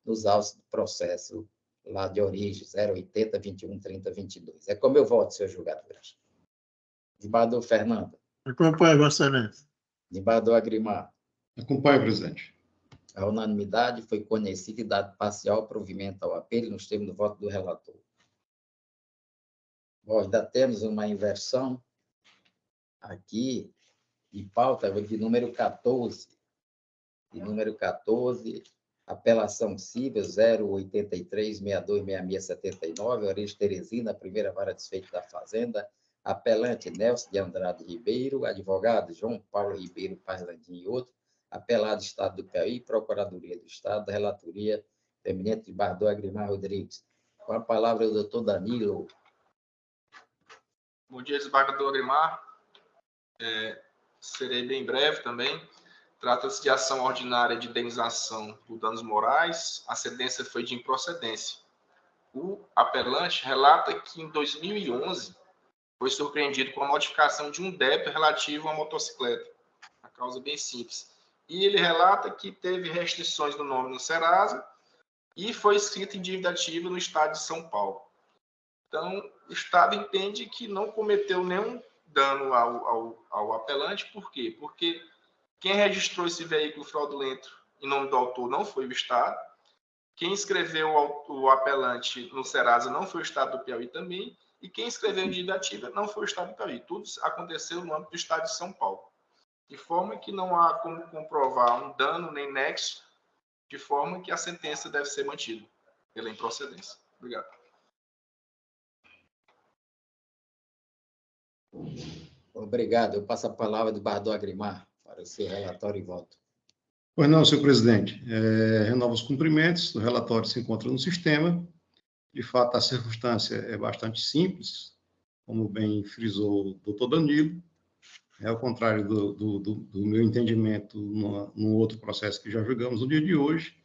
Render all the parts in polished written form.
nos autos do processo lá de origem, 080, 21, 30, 22. É como eu voto, senhor julgadores. Desembargador Fernando. Acompanhe, Vossa Excelência. Desembargador Agrimar. Acompanhe, presidente. A unanimidade foi conhecida e dado parcial provimento ao apelo nos termos do voto do relator. Bom, ainda temos uma inversão aqui de pauta de número 14. De número 14, apelação civil 083-626679, origem Teresina, primeira vara de desfeito da Fazenda, apelante Nelson de Andrade Ribeiro, advogado João Paulo Ribeiro Paz Landim e outro, apelado Estado do Piauí, Procuradoria do Estado, relatoria eminente de Desembargador Agrimar Rodrigues. Com a palavra o doutor Danilo. Bom dia, desembargador Agrimar. Serei bem breve também. Trata-se de ação ordinária de indenização por danos morais. A sentença foi de improcedência. O apelante relata que em 2011 foi surpreendido com a modificação de um débito relativo à motocicleta. A causa bem simples. E ele relata que teve restrições no nome no Serasa e foi escrito em dívida ativa no estado de São Paulo. Então, o Estado entende que não cometeu nenhum dano ao apelante. Por quê? Porque quem registrou esse veículo fraudulento em nome do autor não foi o Estado. Quem escreveu o apelante no Serasa não foi o Estado do Piauí também. E quem escreveu em dívida ativa não foi o Estado do Piauí. Tudo aconteceu no âmbito do Estado de São Paulo. De forma que não há como comprovar um dano nem nexo, de forma que a sentença deve ser mantida pela improcedência. Obrigado. Obrigado. Eu passo a palavra do Desembargador Agrimar para o seu relatório e voto. Pois não, senhor presidente. Renovo os cumprimentos. O relatório se encontra no sistema. De fato, a circunstância é bastante simples, como bem frisou o doutor Danilo. Ao contrário do meu entendimento no outro processo que já julgamos no dia de hoje.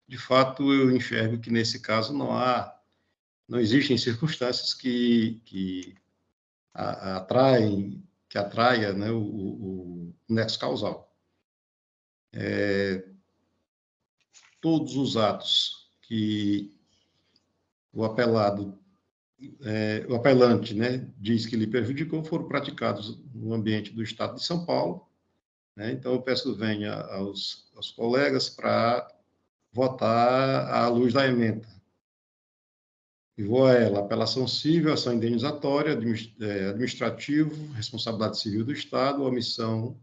De fato, eu enxergo que, nesse caso, não existem circunstâncias que atraia, né, o nexo causal. Todos os atos que o apelante, né, diz que lhe prejudicou foram praticados no ambiente do Estado de São Paulo, né? Então, eu peço venha aos colegas para votar à luz da ementa. E vou a ela: apelação civil, ação indenizatória, administrativo, responsabilidade civil do Estado, omissão,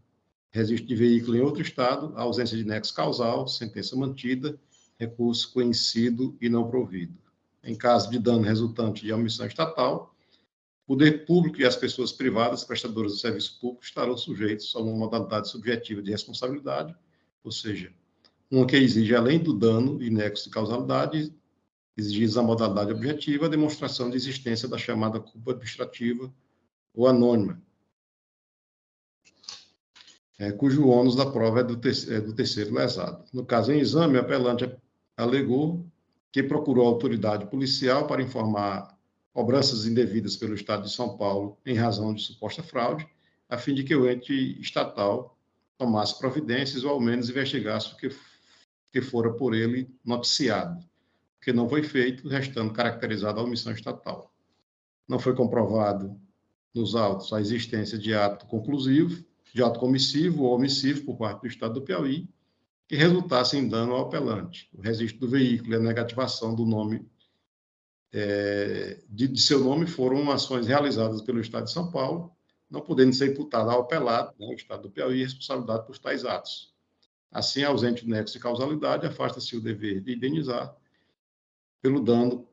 registro de veículo em outro Estado, ausência de nexo causal, sentença mantida, recurso conhecido e não provido. Em caso de dano resultante de omissão estatal, o poder público e as pessoas privadas prestadoras de serviço público estarão sujeitos a uma modalidade subjetiva de responsabilidade, ou seja, uma que exige, além do dano e nexo de causalidade, exige a modalidade objetiva a demonstração de existência da chamada culpa administrativa ou anônima, cujo ônus da prova é do terceiro lesado. No caso em exame, o apelante alegou que procurou a autoridade policial para informar cobranças indevidas pelo Estado de São Paulo em razão de suposta fraude, a fim de que o ente estatal tomasse providências ou ao menos investigasse o que fora por ele noticiado, que não foi feito, restando caracterizada a omissão estatal. Não foi comprovado nos autos a existência de ato conclusivo, de ato comissivo ou omissivo por parte do Estado do Piauí, que resultasse em dano ao apelante. O registro do veículo e a negativação do nome, de seu nome, foram ações realizadas pelo Estado de São Paulo, não podendo ser imputada ao apelado, né, o Estado do Piauí, responsabilidade por tais atos. Assim, ausente o nexo de causalidade, afasta-se o dever de indenizar pelo dano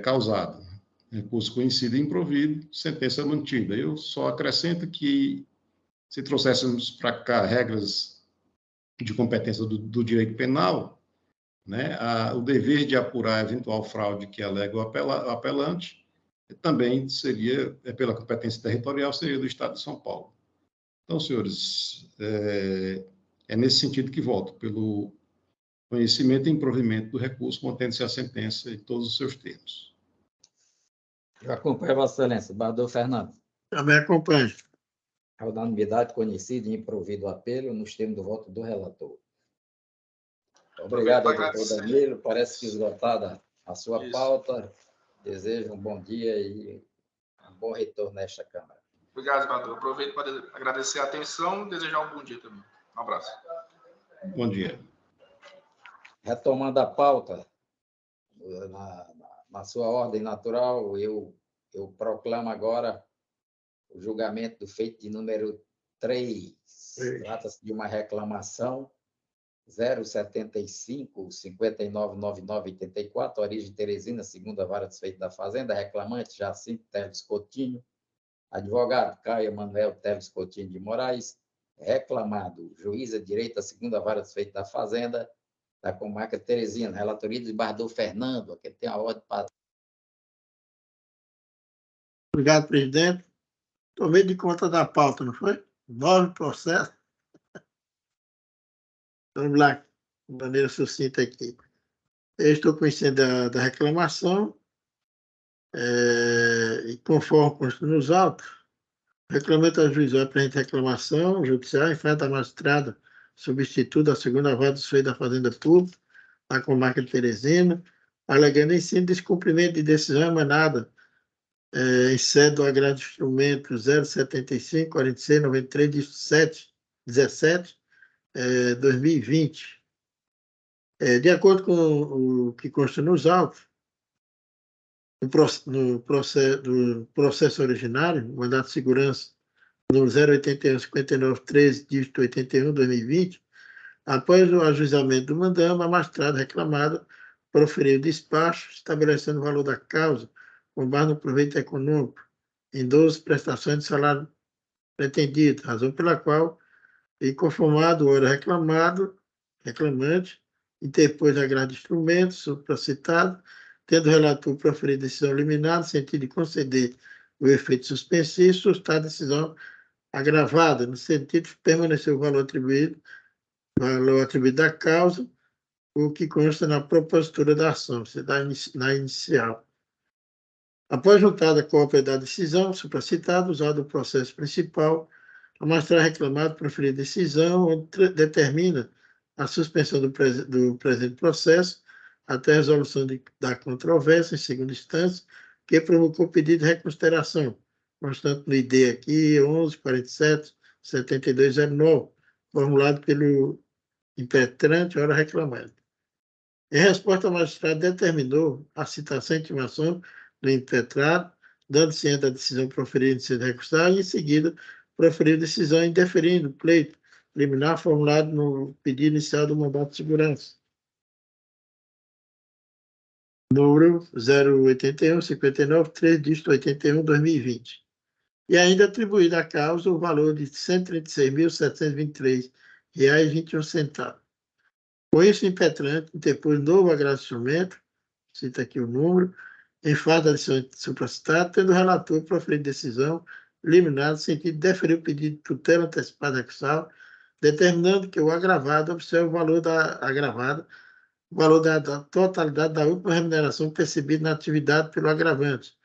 causado. Recurso conhecido e improvido, sentença mantida. Eu só acrescento que, se trouxéssemos para cá regras de competência do direito penal, né, o dever de apurar a eventual fraude que alega o apelante também seria, pela competência territorial, seria do Estado de São Paulo. Então, senhores, é nesse sentido que voto, pelo conhecimento e improvimento do recurso, mantendo-se a sentença em todos os seus termos. Eu acompanho, Vossa Excelência. Desembargador Fernando. Também acompanho. A unanimidade conhecida e improvido o apelo nos termos do voto do relator. Obrigado, Aproveito para doutor agradecer. Danilo. Parece que esgotada a sua Isso. pauta. Desejo um bom dia e um bom retorno nesta Câmara. Obrigado, desembargador. Aproveito para agradecer a atenção e desejar um bom dia também. Um abraço. Bom dia. Retomando a pauta, na sua ordem natural, eu proclamo agora o julgamento do feito de número 3. Trata-se de uma reclamação 075-599984, origem Teresina, segunda vara dos feitos da Fazenda, reclamante Jacinto Teles Coutinho, advogado Caio Emanuel Teles Coutinho de Moraes, reclamado juíza de direito da segunda vara dos feitos da Fazenda, da comarca de Teresina, relatoria de Bardou Fernando, aqui tem a ordem para... Obrigado, presidente. Tomei de conta da pauta, não foi? 9 processos. Vamos lá, de maneira sucinta aqui. Eu estou conhecendo da reclamação, e conforme consta nos autos, o reclamante ajuizou a presente reclamação judicial em frente à magistrada substituta da segunda vara dos feitos da Fazenda Pública, na comarca de Teresina, alegando em si descumprimento de decisão emanada em sede do agrado de instrumento 075 46 93 17 2020. De acordo com o que consta nos autos, no processo originário, o mandato de segurança no 081 59 13, dígito 81 2020, após o ajuizamento do mandame, a magistrada reclamada proferiu despacho estabelecendo o valor da causa com base no proveito econômico em 12 prestações de salário pretendido, razão pela qual, inconformado o ora reclamante, interpôs agrado de instrumento supracitado, tendo o relator proferido decisão liminar no sentido de conceder o efeito suspensivo, sustar a decisão agravada, no sentido de permanecer o valor atribuído da causa, o que consta na propositura da ação, na inicial. Após juntada a cópia da decisão supracitada, usado o processo principal, a magistrada reclamada proferir decisão onde determina a suspensão do presente processo até a resolução da controvérsia em segunda instância, que provocou pedido de reconsideração, constante no ID aqui 11.47.7209, formulado pelo impetrante, ora reclamante. Em resposta, a magistrada determinou a citação e intimação do impetrado, dando ciência da decisão proferida em sede recursal e, em seguida, proferiu decisão indeferindo o pleito liminar formulado no pedido inicial do mandato de segurança. Número 081 59 3, dígito 81 2020. E ainda atribuído à causa o valor de R$ 136.723,21. Com isso, o impetrante interpôs novo agradecimento, cita aqui o número, em face da decisão supracitada, tendo o relator proferido decisão liminar no sentido de deferir o pedido de tutela antecipada recursal, determinando que o agravado observe o valor da agravada, o valor da totalidade da última remuneração percebida na atividade pelo agravante,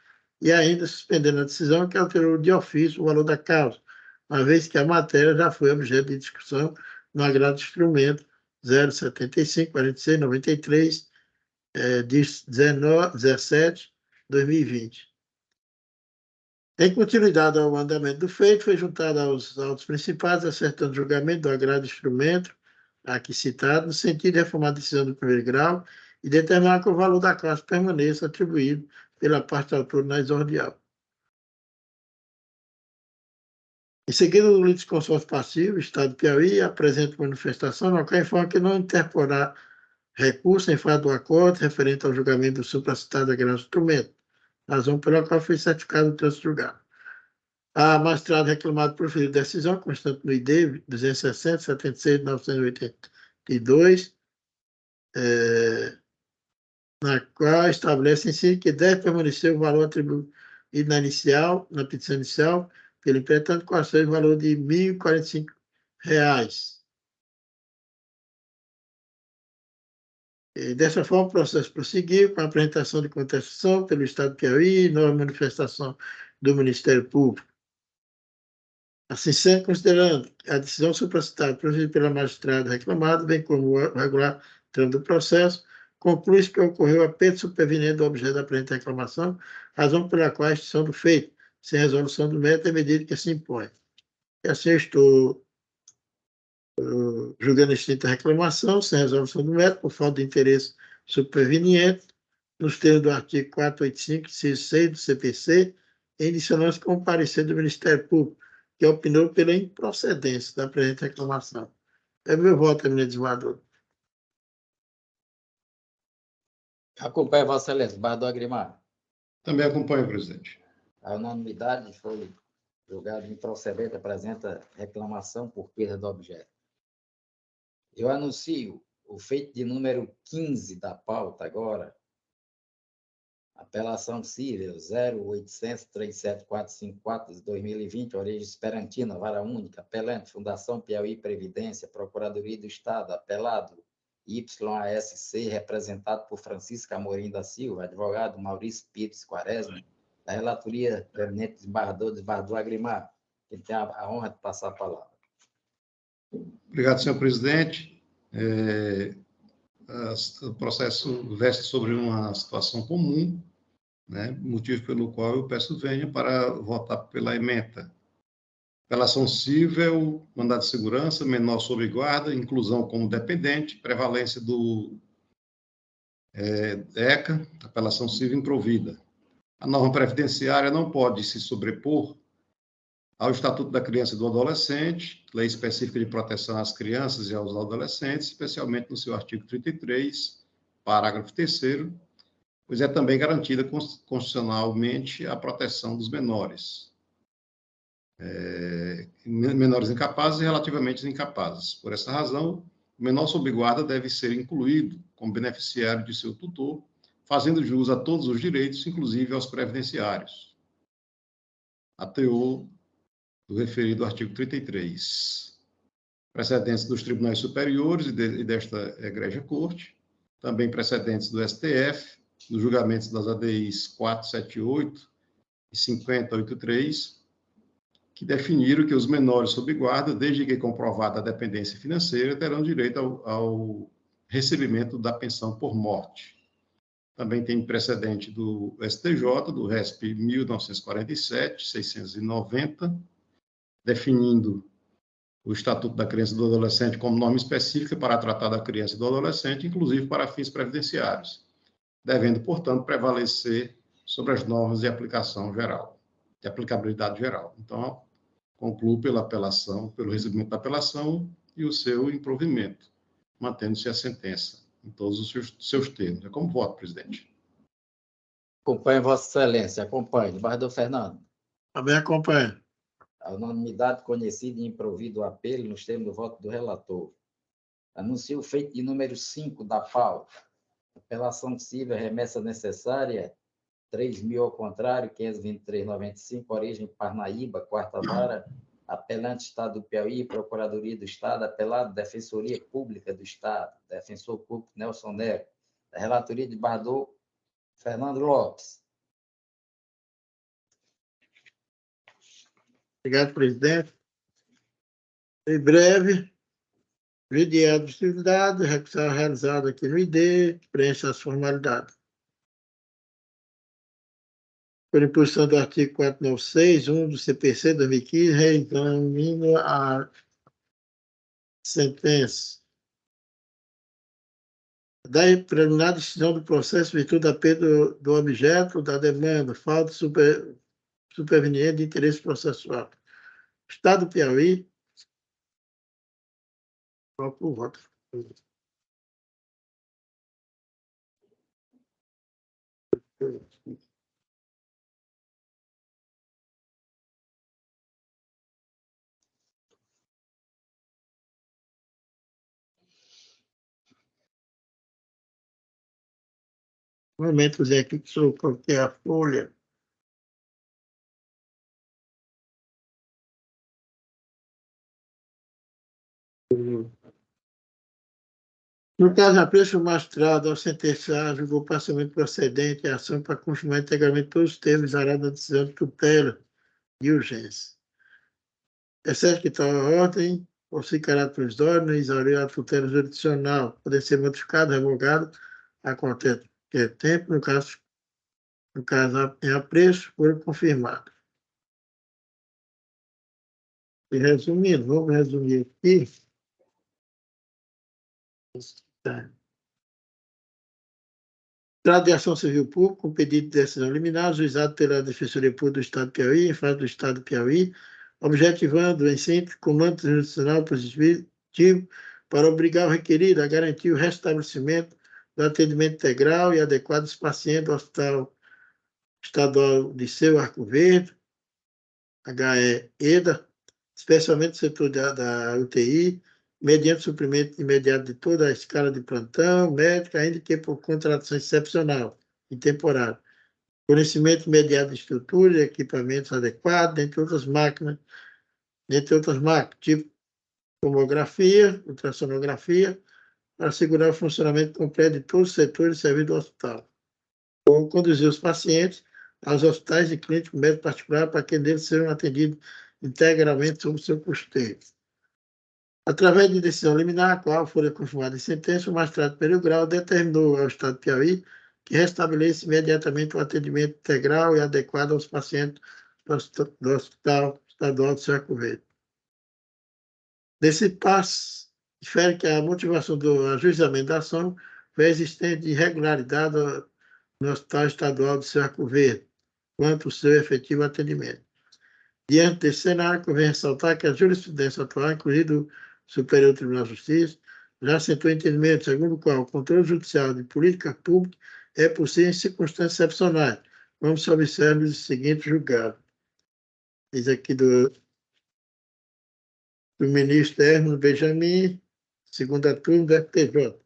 e ainda suspendendo a decisão que alterou de ofício o valor da causa, uma vez que a matéria já foi objeto de discussão no agrado de instrumento 075 46 93 17 2020. Em continuidade ao andamento do feito, foi juntado aos autos principais, acertando o julgamento do agrado de instrumento, aqui citado, no sentido de reformar a decisão do primeiro grau e determinar que o valor da classe permaneça atribuído pela parte autora na exordial. Em seguida, o litisconsórcio passivo, Estado de Piauí, apresenta manifestação na qual informa que não interporá recurso em face do acordo referente ao julgamento do supracitado agravo de instrumento, razão pela qual foi certificado o trânsito julgado. A magistrada reclamada proferiu decisão constante no ID 260 76 982, na qual estabelece em si que deve permanecer o valor atribuído na petição inicial, pelo impetrante, com ação de valor de R$ 1.045. E dessa forma, o processo prosseguiu com a apresentação de contestação pelo Estado de Piauí e nova manifestação do Ministério Público. Assim sendo, considerando a decisão supracitada proferida pela magistrada reclamada, bem como o regular trâmite do processo, conclui-se que ocorreu a perda superveniente do objeto da presente reclamação, razão pela qual a extinção do feito, sem resolução do mérito, é medida que se impõe. E assim eu estou julgando a extinta reclamação, sem resolução do mérito, por falta de interesse superveniente, nos termos do artigo 485, inciso 6 do CPC, em dissonância com o parecer do Ministério Público, que opinou pela improcedência da presente reclamação. É meu voto, eminente desembargador. Acompanha Vossa Excelência, Bardo Agrimar. Também acompanho, presidente. A unanimidade foi julgado improcedente, apresenta reclamação por perda do objeto. Eu anuncio o feito de número 15 da pauta agora. Apelação civil 0800-37454 de 2020, origem esperantina, vara única, apelante, Fundação Piauí Previdência, Procuradoria do Estado, apelado YASC, representado por Francisco Amorim da Silva, advogado Maurício Pires Quaresma, da relatoria do eminente desembargador Agrimar, que tem a honra de passar a palavra. Obrigado, senhor presidente. O processo veste sobre uma situação comum, né, motivo pelo qual eu peço venha para votar pela ementa. Apelação civil, mandado de segurança, menor sob guarda, inclusão como dependente, prevalência do ECA, apelação civil improvida. A norma previdenciária não pode se sobrepor ao Estatuto da Criança e do Adolescente, lei específica de proteção às crianças e aos adolescentes, especialmente no seu artigo 33, parágrafo 3º, pois é também garantida constitucionalmente a proteção dos menores. Menores incapazes e relativamente incapazes. Por essa razão, o menor sob guarda deve ser incluído como beneficiário de seu tutor, fazendo jus a todos os direitos, inclusive aos previdenciários. A teor do referido artigo 33. Precedentes dos tribunais superiores e desta egrégia corte, também precedentes do STF, nos julgamentos das ADIs 478 e 5083, que definiram que os menores sob guarda, desde que comprovada a dependência financeira, terão direito ao recebimento da pensão por morte. Também tem precedente do STJ, do RESP 1947, 690, definindo o Estatuto da Criança e do Adolescente como norma específica para tratar da criança e do adolescente, inclusive para fins previdenciários, devendo, portanto, prevalecer sobre as normas de aplicação geral, de aplicabilidade geral. Então, concluo pela apelação, pelo recebimento da apelação e o seu improvimento, mantendo-se a sentença em todos os seus termos. É como voto, presidente. Acompanhe Vossa Excelência, acompanhe. Desembargador Fernando. Também acompanho. A unanimidade conhecida e improvido o apelo nos termos do voto do relator. Anuncio o feito de número 5 da pauta. Apelação civil, remessa necessária, 3.000 ao contrário, 523,95, origem Parnaíba, quarta vara, apelante Estado do Piauí, Procuradoria do Estado, apelado Defensoria Pública do Estado, defensor público Nelson Nero, da relatoria de desembargador Fernando Lopes. Obrigado, presidente. Em breve, vídeo de admissibilidade, recursão realizado aqui no ID, preencha as formalidades. Por imposição do artigo 496, do CPC 2015, reexamina a sentença. Da preliminar decisão do processo em virtude da perda do objeto da demanda, falta superveniente de interesse processual. Estado do Piauí, próprio voto. Um momentozinho aqui que eu coloquei a folha. No caso, a preço o magistrado, ao sentenciar, julgou parcialmente procedente a ação para confirmar integralmente todos os termos da decisão de tutela de urgência. É certo que tal a ordem ou se caráter provisório, não exaurir a tutela jurisdicional, podem ser modificados, revogados a qualquer tempo, no caso em apreço, foram confirmados. E resumindo, vamos resumir aqui. Trata de ação civil pública, com pedido de decisão liminar, juizado pela Defensoria Pública do Estado do Piauí, em face do Estado do Piauí, objetivando em sempre comando jurisdicional positivo para obrigar o requerido a garantir o restabelecimento do atendimento integral e adequado dos pacientes do Hospital Estadual de Seu Arco Verde, HE-EDA, especialmente no setor da UTI, mediante suprimento imediato de toda a escala de plantão médico, ainda que por contratação excepcional e temporária. Fornecimento imediato de estrutura e equipamentos adequados, entre outras máquinas, tipo tomografia, ultrassonografia, para assegurar o funcionamento completo de todos os setores de serviço do hospital. Ou conduzir os pacientes aos hospitais e clínicos médicos particulares para que eles sejam atendidos integralmente sob o seu custeio. Através de decisão liminar, a qual foi confirmada em sentença, o magistrado Pereira Grau determinou ao Estado do Piauí que restabeleça imediatamente o atendimento integral e adequado aos pacientes do Hospital Estadual de Seu Arco Verde. Desse passo, difere que a motivação do ajuizamento da ação foi a existência de irregularidade no Hospital Estadual de Seu Arco Verde, quanto ao seu efetivo atendimento. Diante desse cenário, convém ressaltar que a jurisprudência atual, inclusive o Superior Tribunal de Justiça, já assentou entendimento segundo o qual o controle judicial de política pública é possível em circunstâncias excepcionais, como se observa no seguinte julgado. Diz aqui do ministro Hermes Benjamin, segunda turma do FTJ.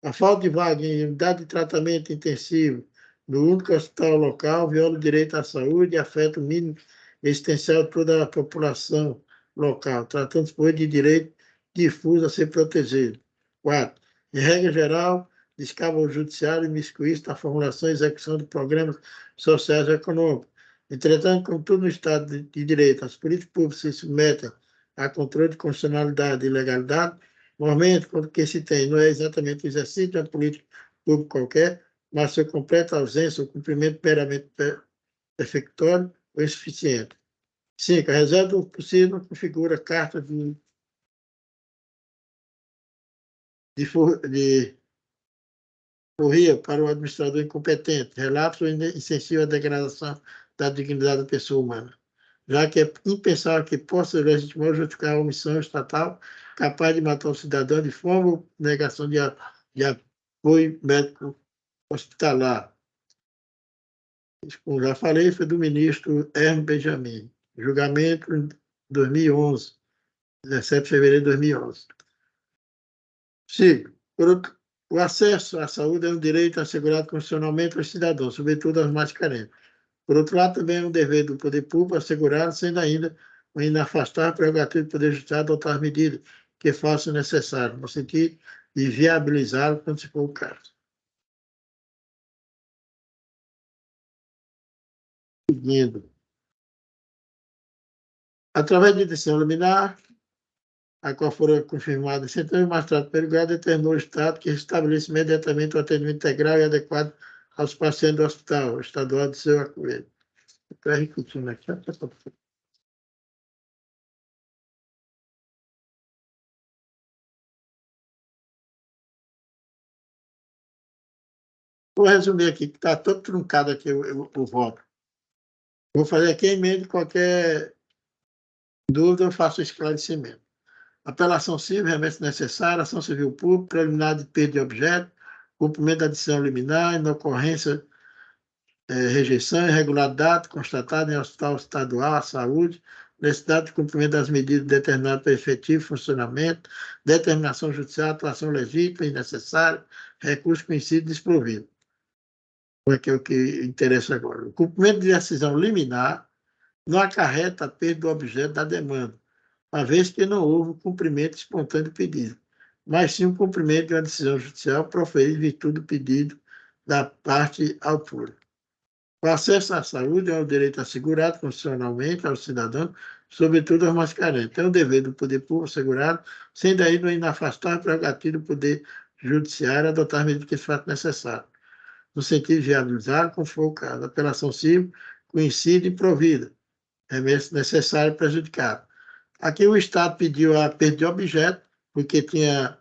A falta de vaga em unidade de tratamento intensivo no único hospital local viola o direito à saúde e afeta o mínimo existencial de toda a população local, tratando-se, pois, de direito difuso a ser protegido. 4. Em regra geral, descabe ao judiciário imiscuir-se na formulação e execução de programas sociais e econômicos. Entretanto, como tudo no Estado de Direito, as políticas públicas se submetem a controle de constitucionalidade e legalidade, normalmente, quando o que se tem não é exatamente o exercício de uma política pública qualquer, mas sua completa ausência ou cumprimento meramente efetuário ou insuficiente. 5. A reserva do possível configura carta de forria para o administrador incompetente, relatos insensível à degradação da dignidade da pessoa humana, já que é impensável que possa legitimar ou justificar a omissão estatal capaz de matar o cidadão de forma ou negação de apoio médico hospitalar. Como já falei, foi do ministro Hermes Benjamin. Julgamento em 2011, 17 de fevereiro de 2011. 5. O acesso à saúde é um direito assegurado constitucionalmente aos cidadãos, sobretudo aos mais carentes. Por outro lado, também é um dever do poder público assegurar, sendo ainda afastar a prerrogativa do poder judiciário adotar medidas que façam necessário, no sentido de viabilizá-lo quando se for o caso. Seguindo. Através de decisão liminar, a qual foram confirmadas, sentença, o magistrado Pereira Grau determinou ao Estado que restabeleça imediatamente o atendimento integral e adequado aos pacientes do Hospital Estadual de Seu Arco Verde. Estou repetindo aqui. Vou resumir aqui, que está todo truncado aqui o voto. Vou fazer aqui em meio de qualquer dúvida, eu faço esclarecimento. Apelação civil, remessa necessária, ação civil pública, preliminar de perda de objeto, cumprimento da decisão liminar, inocorrência, rejeição, irregularidade constatada em hospital estadual, à saúde, necessidade de cumprimento das medidas determinadas para efetivo funcionamento, determinação judicial, atuação legítima e necessária, recurso conhecido e desprovido. Que é o que interessa agora. O cumprimento de decisão liminar não acarreta a perda do objeto da demanda, uma vez que não houve cumprimento espontâneo do pedido, mas sim o cumprimento de uma decisão judicial proferida em virtude do pedido da parte autora. O acesso à saúde é um direito assegurado constitucionalmente ao cidadão sobretudo aos mais carentes. É um dever do poder público assegurado, sem daí não inafastar a prerrogativa do poder judiciário adotar as medidas que se façam necessárias, no sentido de viabilizar, como for o caso, a apelação civil, conhecida e provida, remessa necessária e prejudicada. Aqui o Estado pediu a perda de objeto, porque tinha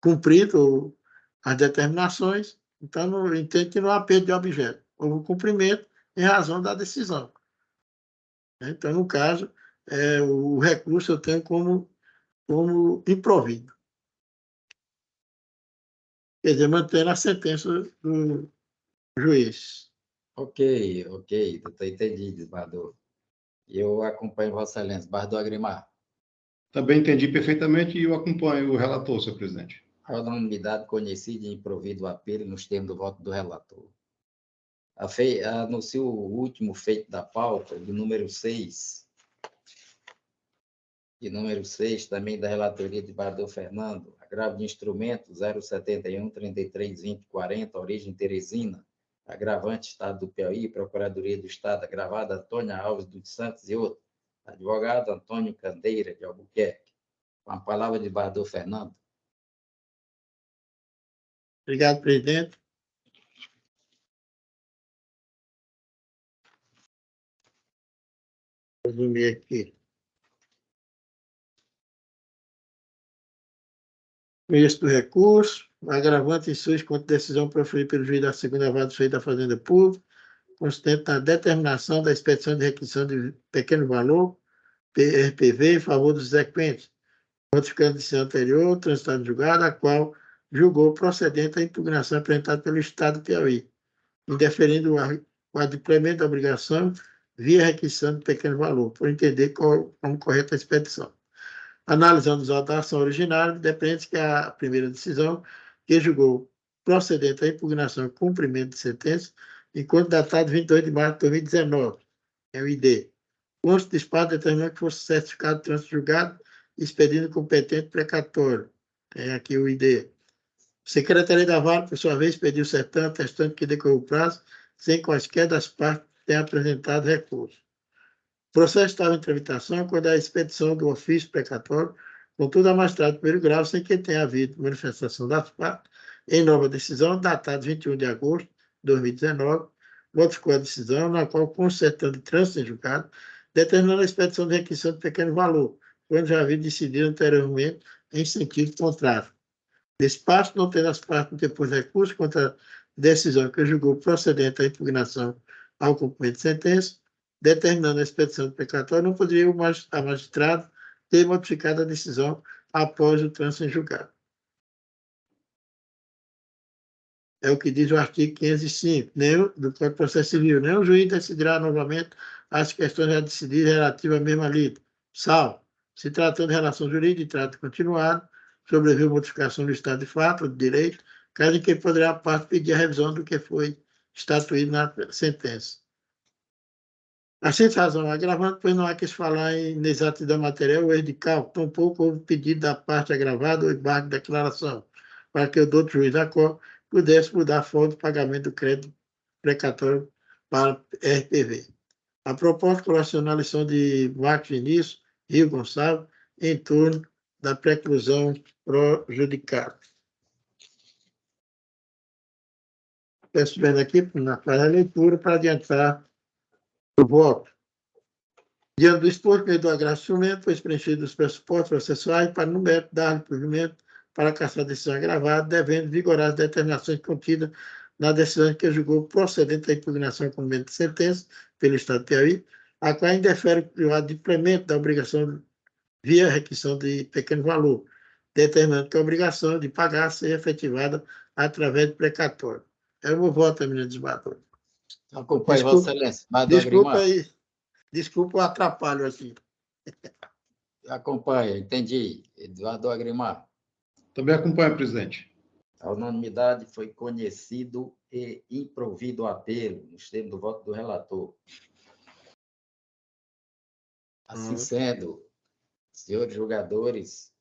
cumprido as determinações, então não entende que não há perda de objeto. Houve cumprimento em razão da decisão. Então, no caso, o recurso eu tenho como improvido. Quer dizer, mantendo a sentença do juiz. Ok, doutor, entendi, desembargador. Eu acompanho Vossa Excelência. Desembargador Agrimar. Também entendi perfeitamente e eu acompanho o relator, senhor presidente. A unanimidade conhecida e improvido o apelo nos termos do voto do relator. Anuncio o último feito da pauta, de número 6. De número 6, também da relatoria de Bardô Fernando. Agravo de instrumento 071 33 20 40, origem Teresina. Agravante, Estado do Piauí, Procuradoria do Estado, agravada Antônia Alves dos Santos e outro. Advogado Antônio Candeira, de Albuquerque. Com a palavra de Bardô Fernando. Obrigado, presidente. Vou resumir aqui. O êxito do recurso, agravante em suas contra decisão proferida pelo juiz da segunda vara do juiz da Fazenda Pública, consistente na determinação da expedição de requisição de pequeno valor, PRPV, em favor dos exequentes, notificando a decisão anterior, transitada em julgado, a qual julgou procedente a impugnação apresentada pelo Estado do Piauí, indeferindo o adimplemento da obrigação via requisição de pequeno valor, por entender como correta a expedição. Analisando os autos da ação originária, depende que a primeira decisão, que julgou procedente a impugnação e cumprimento de sentença, enquanto datado 22 de março de 2019, é o ID. Consta de disparo determinando que fosse certificado de trânsito julgado, expedindo competente precatório. É aqui o ID. Secretaria da Vara, por sua vez, pediu certame atestando que decorreu o prazo, sem quaisquer das partes tenham apresentado recurso. O processo estava em tramitação quando a expedição do ofício precatório, contudo, a magistrado de primeiro grau, sem que tenha havido manifestação das partes, em nova decisão, datada 21 de agosto de 2019, modificou a decisão, na qual, consertando o trânsito em julgado, determinando a expedição de requisição de pequeno valor, quando já havia decidido anteriormente em sentido contrário. Despacho, não tendo as partes depois recurso contra a decisão que julgou procedente a impugnação ao cumprimento de sentença, determinando a expedição do precatório, não poderia a magistrado ter modificado a decisão após o trânsito em julgado. É o que diz o artigo 505 do Código de Processo Civil. Nem o juiz decidirá novamente as questões já decididas relativas à mesma lida, salvo se tratando de relação jurídica de trato continuado, sobreveio modificação do estado de fato, de direito, caso em que poderá a parte pedir a revisão do que foi estatuído na sentença. Assim, razão agravante, pois não há que se falar em inexatidão material ou erro de cálculo, tampouco houve pedido da parte agravada ou embargo de declaração, para que o doutor juiz da Corte pudesse mudar a forma de pagamento do crédito precatório para RPV. A proposta correlaciona a lição de Marcos Vinícius, Rio Gonçalves, em torno da preclusão pró-judicata. Peço bem aqui para a leitura, para adiantar o voto. Diante do exposto, meio do agravamento, foi preenchido os pressupostos processuais para, no mérito, dar provimento para caçar a decisão agravada, devendo vigorar as determinações contidas na decisão que julgou procedente à impugnação e cumprimento de sentença pelo Estado do Piauí, a qual indefere o adimplemento da obrigação via requisição de pequeno valor, determinando que a obrigação de pagar seja efetivada através de precatório. É o meu voto, menino desembargador. Acompanhe, Vossa Excelência. Desculpa aí. Desculpa o atrapalho aqui. Acompanha, entendi. Eduardo Agrimar. Também acompanho, presidente. A unanimidade foi conhecido e improvido o apelo, nos termos do voto do relator. Assim sendo, senhores julgadores,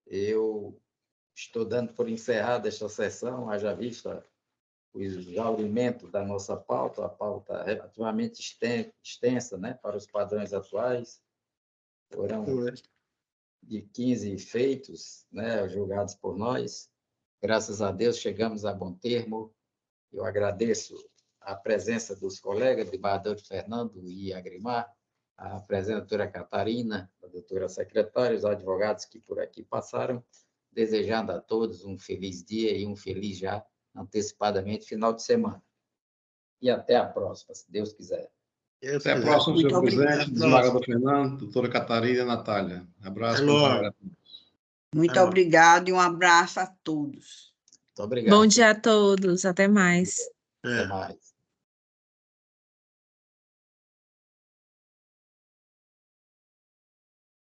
eu estou dando por encerrada esta sessão, haja vista o exaurimento da nossa pauta, a pauta relativamente extensa, né, para os padrões atuais. Foram de 15 feitos, né, julgados por nós. Graças a Deus, chegamos a bom termo. Eu agradeço a presença dos colegas, desembargador Fernando e Agrimar, a presença da doutora Catarina, a doutora secretária, os advogados que por aqui passaram, desejando a todos um feliz dia e um feliz já, antecipadamente, final de semana. E até a próxima, se Deus quiser. Até a próxima, senhor presidente, desembargador Próximo. Fernando, doutora Catarina e Natália. Abraço. Até logo. Muito obrigado e um abraço a todos. Muito obrigado. Bom dia a todos. Até mais. Até mais.